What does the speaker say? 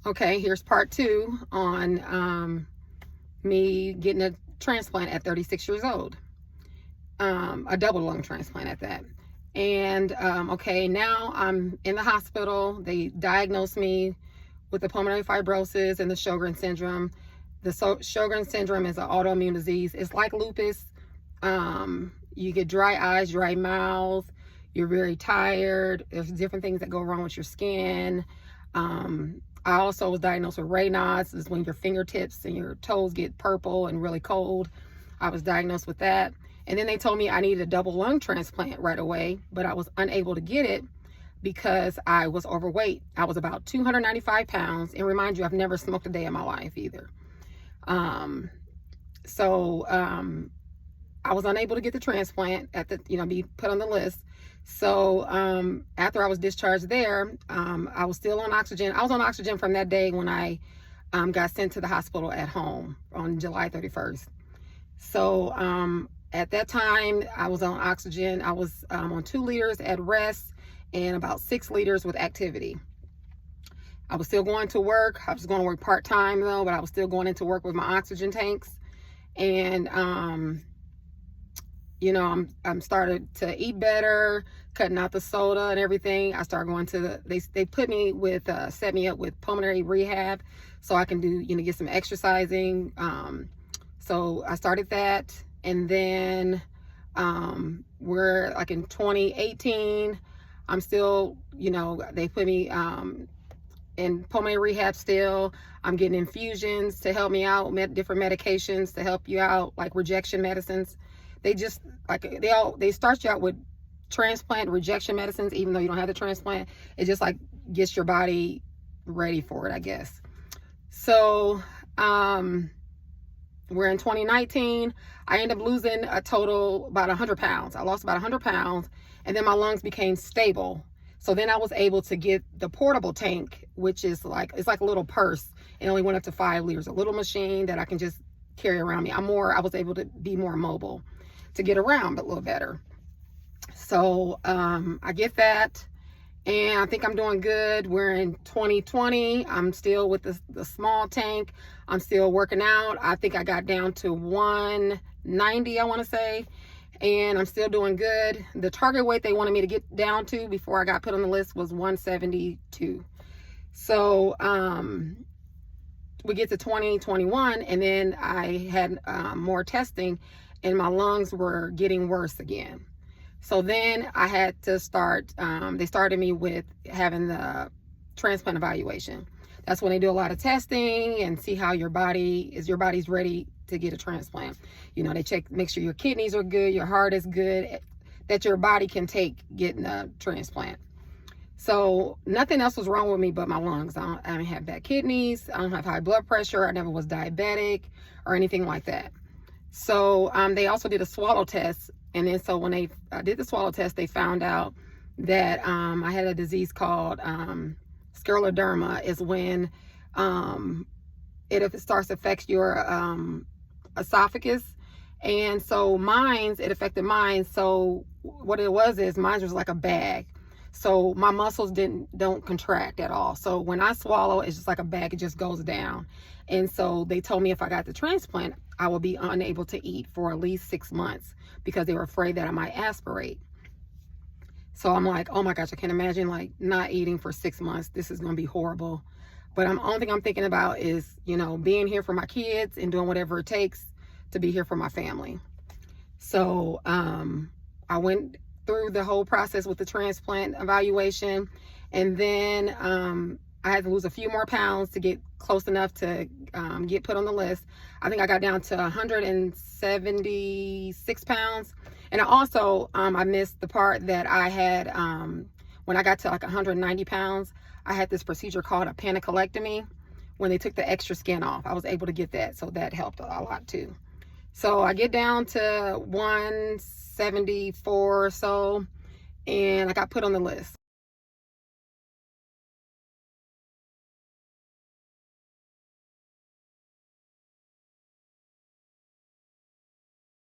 Okay, here's part two on me getting a transplant at 36 years old. A double lung transplant at that. And okay, now I'm in the hospital. They diagnosed me with the pulmonary fibrosis and the Sjogren's syndrome. The Sjogren's syndrome is an autoimmune disease. It's like lupus. You get dry eyes, dry mouth. You're very tired. There's different things that go wrong with your skin. I also was diagnosed with Raynaud's. This is when your fingertips and your toes get purple and really cold. I was diagnosed with that. And then they told me I needed a double lung transplant right away, but I was unable to get it because I was overweight. I was about 295 pounds. And remind you, I've never smoked a day in my life either. I was unable to get the transplant be put on the list. So after I was discharged there, I was still on oxygen. I was on oxygen from that day when I got sent to the hospital at home on July 31st. So at that time, I was on oxygen. I was on 2 liters at rest and about 6 liters with activity. I was still going to work. I was going to work part-time though, but I was still going into work with my oxygen tanks. And I'm started to eat better, cutting out the soda and everything. I started going to they put me with, set me up with pulmonary rehab so I can do, get some exercising. So I started that. And then we're like in 2018, I'm still, they put me in pulmonary rehab still. I'm getting infusions to help me out, different medications to help you out, like rejection medicines. They just they start you out with transplant rejection medicines, even though you don't have the transplant. It just like gets your body ready for it, I guess. So we're in 2019. I ended up losing a total about 100 pounds. I lost about 100 pounds, and then my lungs became stable. So then I was able to get the portable tank, which is it's like a little purse. It only went up to 5 liters, a little machine that I can just carry around me. I was able to be more mobile to get around a little better. So I get that, and I think I'm doing good. We're in 2020. I'm still with the small tank. I'm still working out. I think I got down to 190, I want to say, and I'm still doing good. The target weight they wanted me to get down to before I got put on the list was 172. So we get to 2021, and then I had more testing, and my lungs were getting worse again. So then I had to start, they started me with having the transplant evaluation. That's when they do a lot of testing and see how your body's ready to get a transplant. They check, make sure your kidneys are good, your heart is good, that your body can take getting a transplant. So nothing else was wrong with me but my lungs. I don't have bad kidneys. I don't have high blood pressure. I never was diabetic or anything like that. So they also did a swallow test. And then so when they did the swallow test, they found out that I had a disease called scleroderma. Is when it starts to affect your esophagus. And so it affected mine. So what it was is mine was like a bag. So my muscles don't contract at all. So when I swallow, it's just like a bag, it just goes down. And so they told me if I got the transplant, I would be unable to eat for at least 6 months because they were afraid that I might aspirate. So I'm like, oh my gosh, I can't imagine like not eating for 6 months. This is going to be horrible. But the only thing I'm thinking about is, being here for my kids and doing whatever it takes to be here for my family. So I went through the whole process with the transplant evaluation, and then I had to lose a few more pounds to get close enough to get put on the list. I think I got down to 176 pounds. And I also, I missed the part that I had, when I got to like 190 pounds, I had this procedure called a panniculectomy when they took the extra skin off. I was able to get that, so that helped a lot too. So I get down to 174 or so, and I got put on the list.